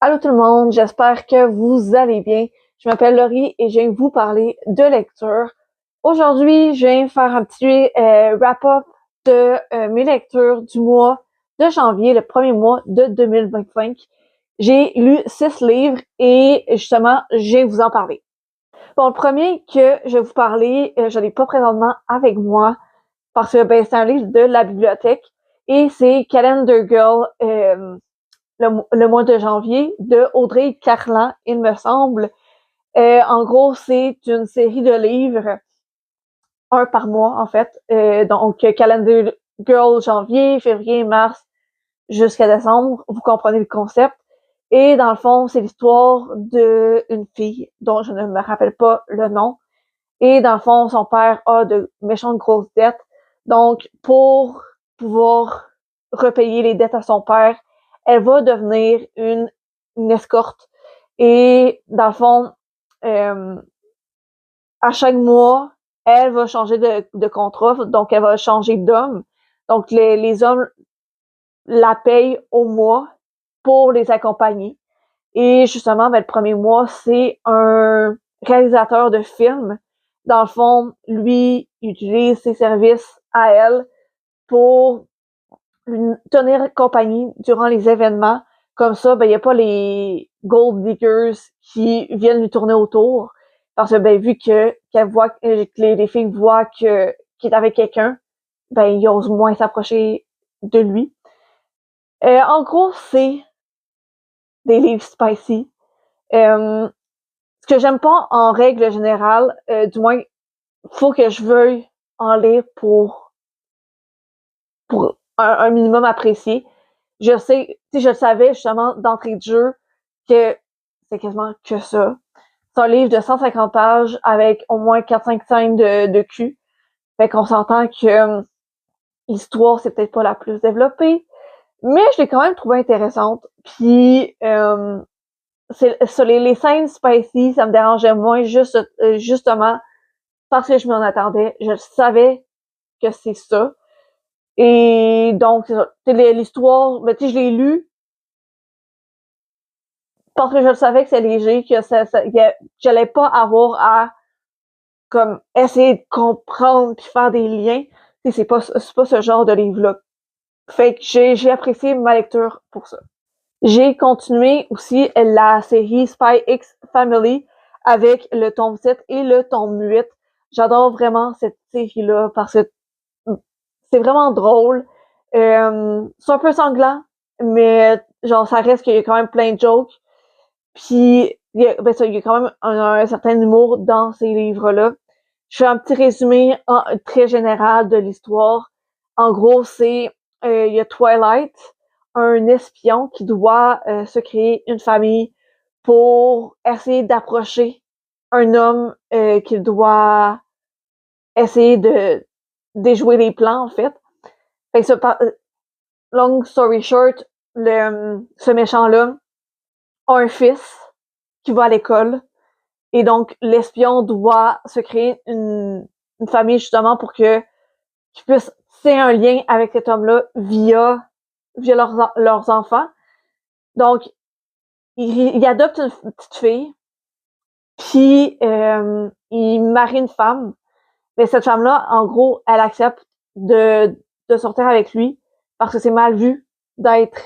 Allô tout le monde, j'espère que vous allez bien. Je m'appelle Laurie et je viens vous parler de lecture. Aujourd'hui, je viens faire un petit wrap-up de mes lectures du mois de janvier, le premier mois de 2025. J'ai lu 6 livres et justement, je viens vous en parler. Bon, le premier que je vais vous parler, je l'ai pas présentement avec moi parce que c'est un livre de la bibliothèque et c'est Calendar Girl le mois de janvier de Audrey Carlan, il me semble. En gros, c'est une série de livres, un par mois en fait. Donc, Calendar Girl janvier, février, mars, jusqu'à décembre. Vous comprenez le concept. Et dans le fond, c'est l'histoire d'une fille dont je ne me rappelle pas le nom. Et dans le fond, son père a de méchantes grosses dettes. Donc, pour pouvoir repayer les dettes à son père, elle va devenir une escorte. Et dans le fond, euh, à chaque mois, elle va changer de contrat, donc elle va changer d'homme. Donc, les hommes la payent au mois pour les accompagner. Et justement, ben, le premier mois, c'est un réalisateur de films. Dans le fond, lui, il utilise ses services à elle pour lui tenir compagnie durant les événements. Comme ça, ben, il n'y a pas les gold diggers qui viennent lui tourner autour. Parce que, ben, vu qu'elle voit, que les filles voient qu'il est avec quelqu'un, ben, ils osent moins s'approcher de lui. En gros, c'est des livres spicy. Ce que j'aime pas en règle générale, du moins, faut que je veuille en lire pour un minimum apprécié. Je sais, tu sais, je le savais justement d'entrée de jeu que c'est quasiment que ça. C'est un livre de 150 pages avec au moins 4-5 scènes de cul. Fait qu'on s'entend que l'histoire, c'est peut-être pas la plus développée, mais je l'ai quand même trouvée intéressante. Puis sur les scènes spicy, ça me dérangeait moins justement parce que je m'en attendais. Je savais que c'est ça. Et donc, l'histoire, ben, tu sais, je l'ai lu parce que je savais que c'est léger, que j'allais pas avoir à comme essayer de comprendre puis faire des liens. Tu sais, c'est pas ce genre de livre-là. Fait que j'ai apprécié ma lecture pour ça. J'ai continué aussi la série Spy X Family avec le tome 7 et le tome 8. J'adore vraiment cette série-là parce que c'est vraiment drôle. C'est un peu sanglant, mais genre ça reste qu'il y a quand même plein de jokes. Puis il y a quand même un certain humour dans ces livres-là. Je fais un petit résumé très général de l'histoire. En gros, il y a Twilight, un espion qui doit se créer une famille pour essayer d'approcher un homme qu'il doit essayer de déjouer les plans, en fait. Fait que long story short, ce méchant-là a un fils qui va à l'école. Et donc, l'espion doit se créer une famille justement pour qu'il puisse tisser un lien avec cet homme-là via leurs enfants. Donc, il adopte une petite fille, puis il marie une femme. Mais cette femme-là, en gros, elle accepte de sortir avec lui parce que c'est mal vu d'être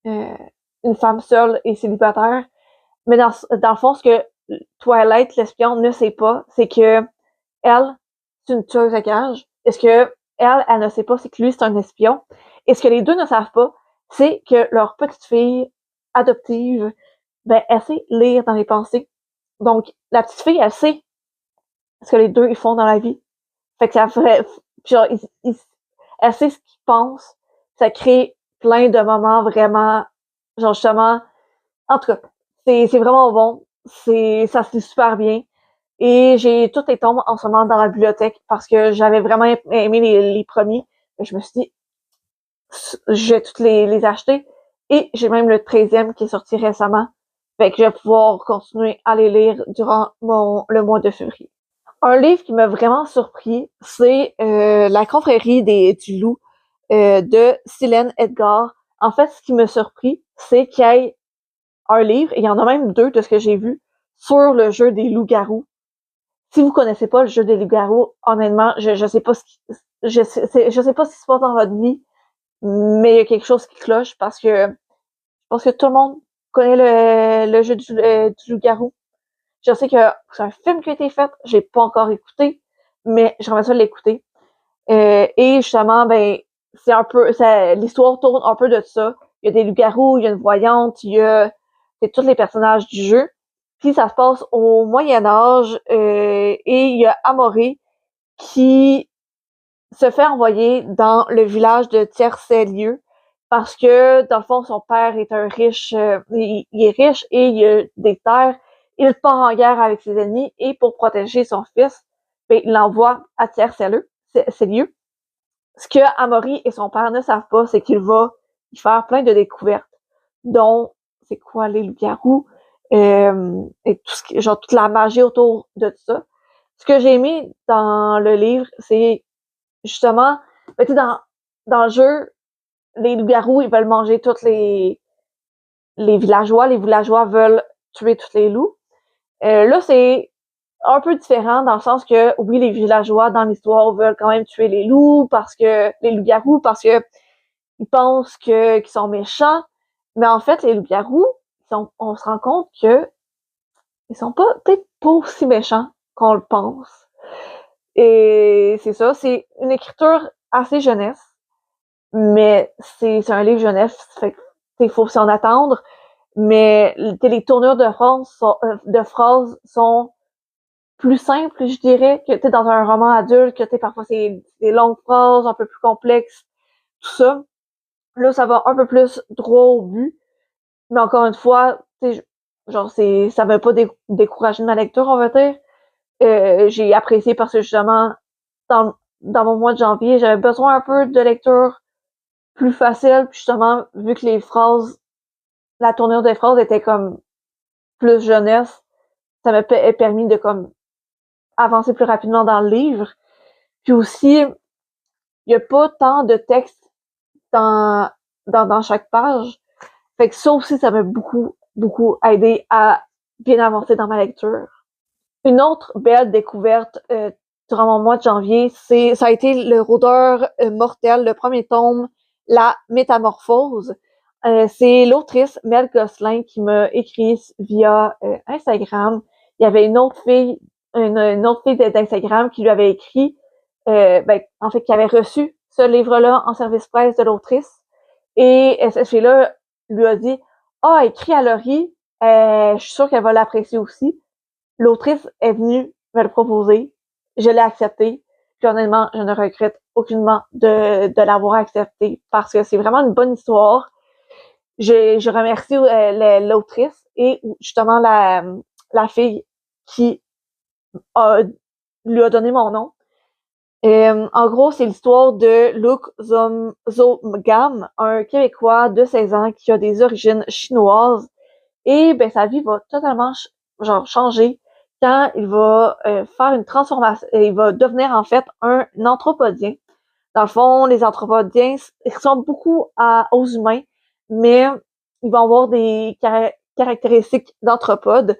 euh, une femme seule et célibataire. Mais dans le fond, ce que Twilight, l'espion, ne sait pas, c'est que elle, c'est une tueuse à gages. Et ce que elle ne sait pas, c'est que lui, c'est un espion. Et ce que les deux ne savent pas, c'est que leur petite fille adoptive, ben, elle sait lire dans les pensées. Donc, la petite fille, elle sait ce que les deux ils font dans la vie. Fait que ça ferait, genre, elle sait ce qu'ils pensent. Ça crée plein de moments vraiment, genre justement, en tout cas, c'est vraiment bon. Ça se lit super bien. Et j'ai tous les tomes en ce moment dans la bibliothèque parce que j'avais vraiment aimé les premiers. Et je me suis dit, je vais toutes les acheter. Et j'ai même le 13e qui est sorti récemment. Fait que je vais pouvoir continuer à les lire durant le mois de février. Un livre qui m'a vraiment surpris, c'est La confrérie du loup de Silène Edgar. En fait, ce qui m'a surpris, c'est qu'il y ait un livre, et il y en a même 2 de ce que j'ai vu, sur le jeu des loups-garous. Si vous connaissez pas le jeu des loups-garous, honnêtement, je sais pas je sais pas ce qui se passe dans votre vie, mais il y a quelque chose qui cloche parce que je pense que tout le monde connaît le jeu du loup-garou. Je sais que c'est un film qui a été fait, j'ai pas encore écouté, mais j'aimerais ça l'écouter. Et justement, ben, c'est un peu, l'histoire tourne un peu de ça. Il y a des loups-garous, il y a une voyante, c'est tous les personnages du jeu. Puis ça se passe au Moyen Âge, et il y a Amaury qui se fait envoyer dans le village de Tiercelieu parce que, dans le fond, son père est un riche, il est riche et il a des terres. Il part en guerre avec ses ennemis et pour protéger son fils, ben, il l'envoie à Tiercelieu. Ce que Amaury et son père ne savent pas, c'est qu'il va y faire plein de découvertes, dont c'est quoi les loups-garous, et tout genre toute la magie autour de tout ça. Ce que j'ai aimé dans le livre, c'est justement, ben, tu sais, dans le jeu, les loups-garous, ils veulent manger tous les villageois. Les villageois veulent tuer tous les loups. Là, c'est un peu différent dans le sens que, oui, les villageois dans l'histoire veulent quand même tuer les loups les loups-garous parce que ils pensent qu'ils sont méchants. Mais en fait, les loups-garous, on se rend compte que ils sont peut-être pas aussi méchants qu'on le pense. Et c'est ça, c'est une écriture assez jeunesse, mais c'est un livre jeunesse, fait que il faut s'en attendre. Mais les tournures de phrases sont plus simples, je dirais, que t'es dans un roman adulte, que t'es parfois c'est des longues phrases un peu plus complexes, tout ça. Là, ça va un peu plus droit au but. Mais encore une fois, genre ça m'a pas découragé de ma lecture, on va dire. J'ai apprécié parce que justement, dans mon mois de janvier, j'avais besoin un peu de lecture plus facile, puis justement, vu que la tournure des phrases était comme plus jeunesse, ça m'a permis de comme avancer plus rapidement dans le livre. Puis aussi, il y a pas tant de texte dans, dans chaque page. Fait que ça aussi, ça m'a beaucoup aidé à bien avancer dans ma lecture. Une autre belle découverte durant mon mois de janvier, ça a été Le Rôdeur mortel, le premier tome, La Métamorphose. C'est l'autrice Mel Gosselin qui m'a écrit via Instagram. Il y avait une autre fille d'Instagram qui lui avait écrit, en fait, qui avait reçu ce livre-là en service presse de l'autrice. Et cette fille-là lui a dit « Ah, écris à Laurie, je suis sûre qu'elle va l'apprécier aussi. » L'autrice est venue me le proposer, je l'ai accepté, puis honnêtement, je ne regrette aucunement de l'avoir accepté parce que c'est vraiment une bonne histoire. Je remercie l'autrice et justement la fille qui a, lui a donné mon nom. En gros, c'est l'histoire de Luc Zomgam, un Québécois de 16 ans qui a des origines chinoises. Et ben sa vie va totalement changer quand il va faire une transformation. Il va devenir en fait un anthropodien. Dans le fond, les anthropodiens ils ressemblent beaucoup aux humains, mais ils vont avoir des caractéristiques d'anthropodes.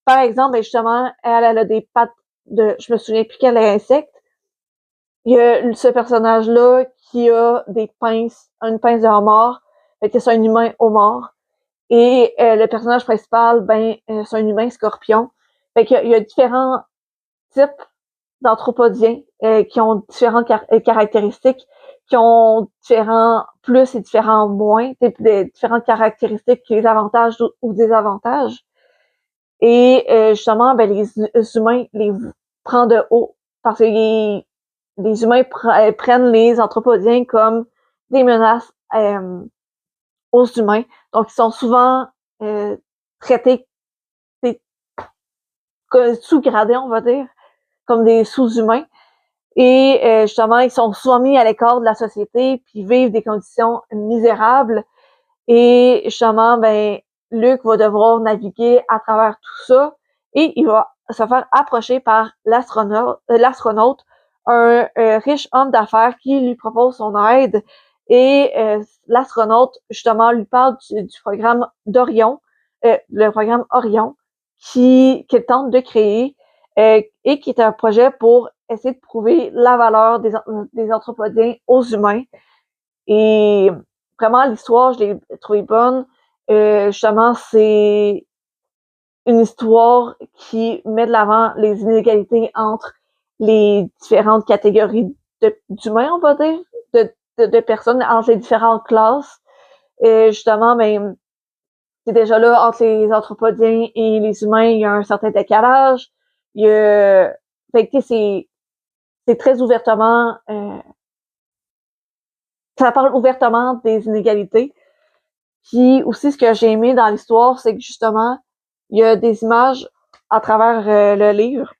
Par exemple, ben justement, elle a des pattes je me souviens plus quel insecte. Il y a ce personnage-là qui a une pince de homard. Fait que c'est un humain homard. Et le personnage principal, c'est un humain scorpion. Fait qu'il y a différents types d'anthropodiens qui ont différentes caractéristiques, qui ont différents plus et différents moins, des différentes caractéristiques, les avantages ou désavantages. Et justement, les humains les prennent de haut parce que les humains prennent les anthropodiens comme des menaces aux humains. Donc, ils sont souvent traités sous-gradés, on va dire, comme des sous-humains. Et justement, ils sont souvent mis à l'écart de la société, puis vivent des conditions misérables. Et justement, Luc va devoir naviguer à travers tout ça et il va se faire approcher par l'astronaute, un riche homme d'affaires qui lui propose son aide. Et l'astronaute, justement, lui parle du programme d'Orion, le programme Orion, qu'elle tente de créer et qui est un projet pour essayer de prouver la valeur des anthropodiens aux humains. Et vraiment, l'histoire, je l'ai trouvée bonne. Justement, c'est une histoire qui met de l'avant les inégalités entre les différentes catégories d'humains, on va dire, de personnes, entre les différentes classes. Et justement, ben, c'est déjà là, entre les anthropodiens et les humains, il y a un certain décalage. Il y a, fait que c'est très ouvertement, ça parle ouvertement des inégalités. Puis aussi, ce que j'ai aimé dans l'histoire, c'est que justement, il y a des images à travers le livre.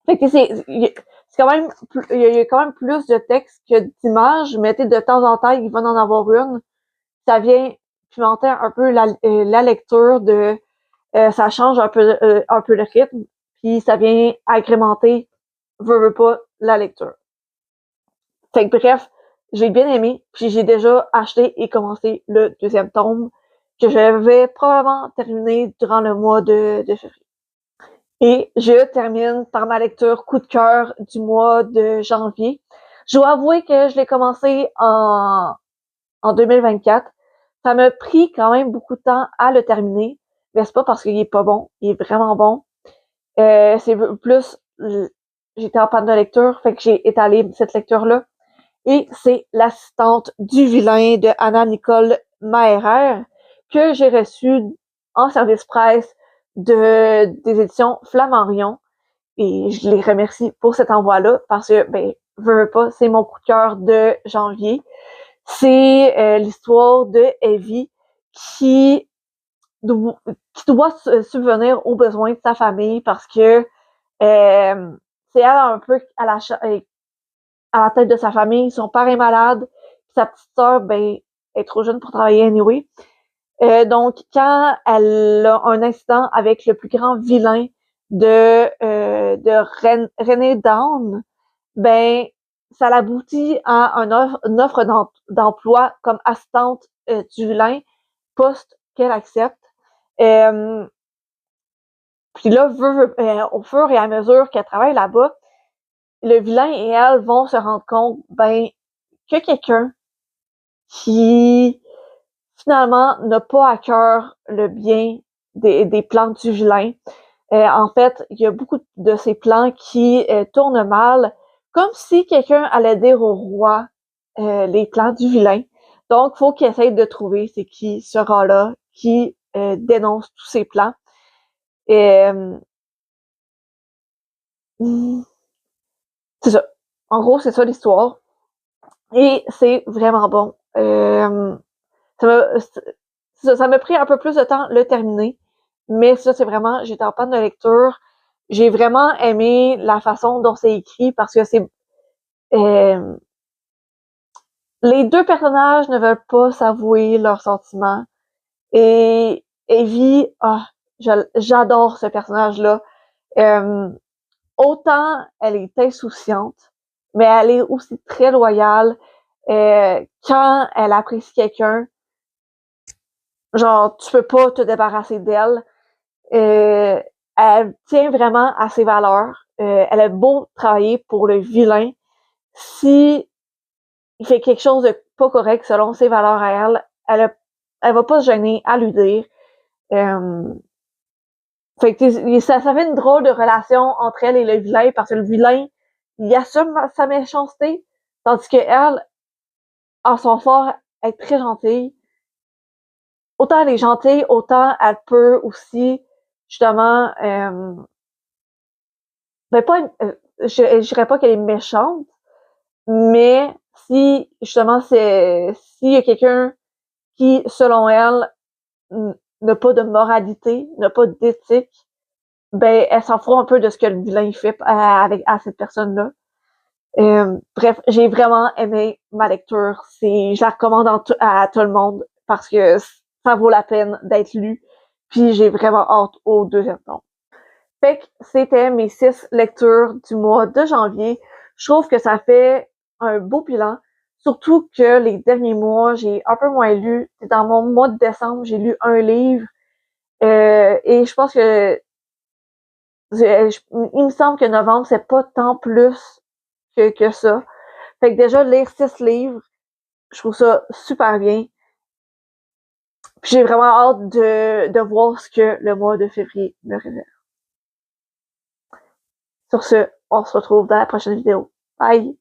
Fait que c'est quand même, il y a quand même plus de texte que d'images, mais de temps en temps, il va en avoir une. Ça vient pimenter un peu la lecture ça change un peu le rythme, puis ça vient agrémenter, veut pas, la lecture. Fait que bref, j'ai bien aimé, puis j'ai déjà acheté et commencé le deuxième tome que je vais probablement terminer durant le mois de février. Et je termine par ma lecture coup de cœur du mois de janvier. Je dois avouer que je l'ai commencé en 2024. Ça m'a pris quand même beaucoup de temps à le terminer, mais c'est pas parce qu'il est pas bon, il est vraiment bon. C'est plus, j'étais en panne de lecture, fait que j'ai étalé cette lecture-là. Et c'est L'assistante du vilain de Anna-Nicole Maherer que j'ai reçu en service presse des éditions Flammarion. Et je les remercie pour cet envoi-là parce que, ben, veux pas, c'est mon coup de cœur de janvier. C'est l'histoire de Evie qui, qui doit subvenir aux besoins de sa famille parce que c'est elle un peu à la tête de sa famille. Son père est malade, sa petite sœur, ben, est trop jeune pour travailler anyway. Donc, quand elle a un incident avec le plus grand vilain de René Down, ben, ça l'aboutit à une offre d'emploi comme assistante du vilain, poste qu'elle accepte. Puis là, au fur et à mesure qu'elle travaille là-bas, le vilain et elle vont se rendre compte, ben, que quelqu'un qui finalement n'a pas à cœur le bien des plans du vilain. En fait, il y a beaucoup de ces plans qui tournent mal, comme si quelqu'un allait dire au roi les plans du vilain. Donc, faut qu'il essaye de trouver c'est qui sera là, qui dénonce tous ces plans. Et c'est ça. En gros, c'est ça l'histoire. Et c'est vraiment bon. Ça m'a pris un peu plus de temps le terminer, mais ça, c'est vraiment, j'étais en panne de lecture. J'ai vraiment aimé la façon dont c'est écrit parce que euh, les deux personnages ne veulent pas s'avouer leurs sentiments. Et Evie, j'adore ce personnage-là. Euh, Autant elle est insouciante, mais elle est aussi très loyale. Quand elle apprécie quelqu'un, genre, tu peux pas te débarrasser d'elle. Elle tient vraiment à ses valeurs. Elle a beau travailler pour le vilain. Si il fait quelque chose de pas correct selon ses valeurs à elle va pas se gêner à lui dire. Fait que ça fait une drôle de relation entre elle et le vilain parce que le vilain, il assume sa méchanceté, tandis que elle, en son fort, est très gentille. Autant elle est gentille, autant elle peut aussi, justement, ben pas, je dirais pas qu'elle est méchante, mais si, justement, s'il y a quelqu'un qui, selon elle, n'a pas de moralité, n'a pas d'éthique, ben, elle s'en fout un peu de ce que le vilain fait à cette personne-là. Bref, j'ai vraiment aimé ma lecture. Je la recommande à tout le monde parce que ça vaut la peine d'être lu. Puis j'ai vraiment hâte au deuxième tome. Fait que c'était mes 6 lectures du mois de janvier. Je trouve que ça fait un beau bilan. Surtout que les derniers mois, j'ai un peu moins lu. Dans mon mois de décembre, j'ai lu un livre. Et je pense que il me semble que novembre, c'est pas tant plus que ça. Fait que déjà, lire 6 livres, je trouve ça super bien. Puis j'ai vraiment hâte de voir ce que le mois de février me réserve. Sur ce, on se retrouve dans la prochaine vidéo. Bye!